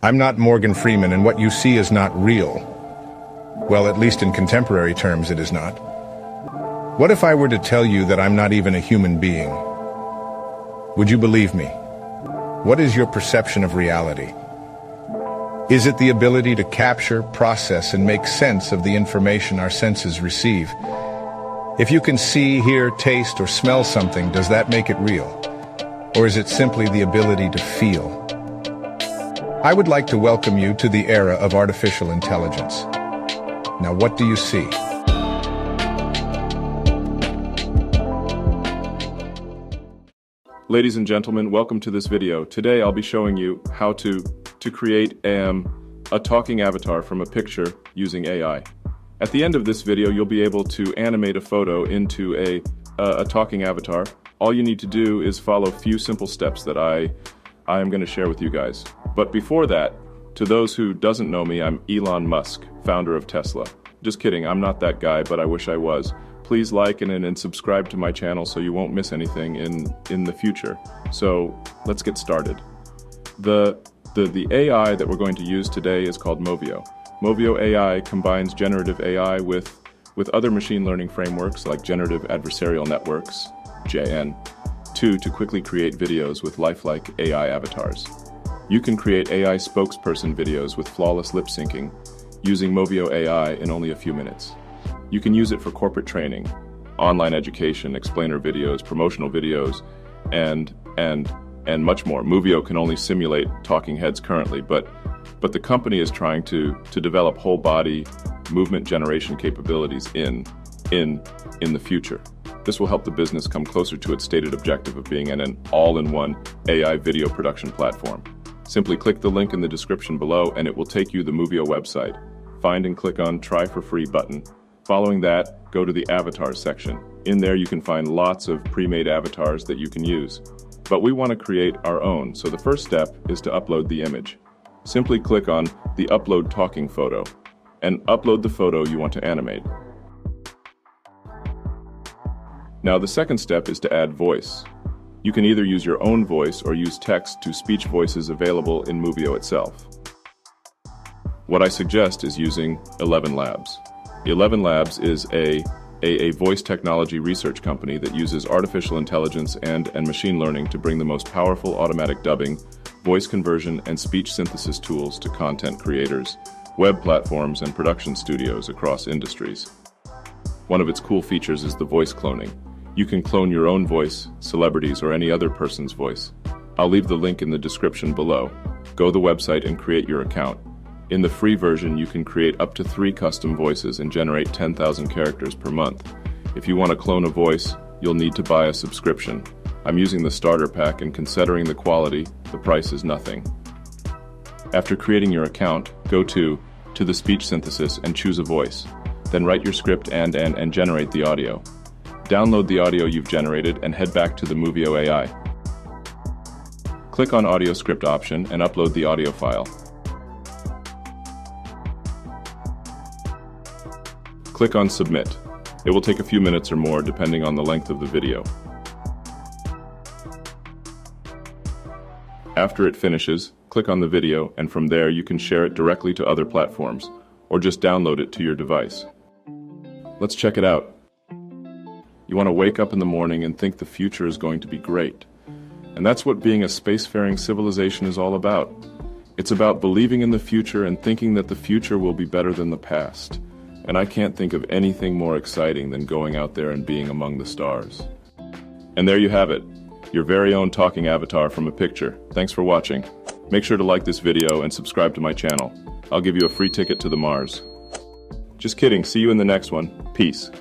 I'm not Morgan Freeman, and what you see is not real. Well, at least in contemporary terms, it is not. What if I were to tell you that I'm not even a human being? Would you believe me? What is your perception of reality? Is it the ability to capture, process, and make sense of the information our senses receive? If you can see, hear, taste, or smell something, does that make it real? Or is it simply the ability to feel? I would like to welcome you to the era of artificial intelligence. Now, what do you see? Ladies and gentlemen, welcome to this video. Today I'll be showing you how to create a talking avatar from a picture using AI. At the end of this video, you'll be able to animate a photo into a talking avatar. All you need to do is follow a few simple steps that I am going to share with you guys. But before that, to those who doesn't know me, I'm Elon Musk, founder of Tesla. Just kidding, I'm not that guy, but I wish I was. Please like and subscribe to my channel so you won't miss anything in the future. So let's get started. The AI that we're going to use today is called Movio. Movio AI combines generative AI with other machine learning frameworks like generative adversarial networks, JN, to quickly create videos with lifelike AI avatars. You can create AI spokesperson videos with flawless lip syncing using Movio AI in only a few minutes. You can use it for corporate training, online education, explainer videos, promotional videos, and much more. Movio can only simulate talking heads currently, but the company is trying to develop whole body movement generation capabilities in the future. This will help the business come closer to its stated objective of being an all-in-one AI video production platform. Simply click the link in the description below and it will take you to the Movio website. Find and click on Try for Free button. Following that, go to the Avatars section. In there you can find lots of pre-made avatars that you can use. But we want to create our own, so the first step is to upload the image. Simply click on the Upload Talking Photo and upload the photo you want to animate. Now the second step is to add voice. You can either use your own voice or use text-to-speech voices available in Movio itself. What I suggest is using 11 Labs. 11 Labs is a voice technology research company that uses artificial intelligence and machine learning to bring the most powerful automatic dubbing, voice conversion, and speech synthesis tools to content creators, web platforms, and production studios across industries. One of its cool features is the voice cloning. You can clone your own voice, celebrities, or any other person's voice. I'll leave the link in the description below. Go to the website and create your account. In the free version, you can create up to 3 custom voices and generate 10,000 characters per month. If you want to clone a voice, you'll need to buy a subscription. I'm using the starter pack, and considering the quality, the price is nothing. After creating your account, go to the speech synthesis and choose a voice. Then write your script and generate the audio. Download the audio you've generated and head back to the Movio AI. Click on Audio Script option and upload the audio file. Click on Submit. It will take a few minutes or more depending on the length of the video. After it finishes, click on the video, and from there you can share it directly to other platforms, or just download it to your device. Let's check it out. You want to wake up in the morning and think the future is going to be great. And that's what being a spacefaring civilization is all about. It's about believing in the future and thinking that the future will be better than the past. And I can't think of anything more exciting than going out there and being among the stars. And there you have it, your very own talking avatar from a picture. Thanks for watching. Make sure to like this video and subscribe to my channel. I'll give you a free ticket to the Mars. Just kidding, see you in the next one. Peace.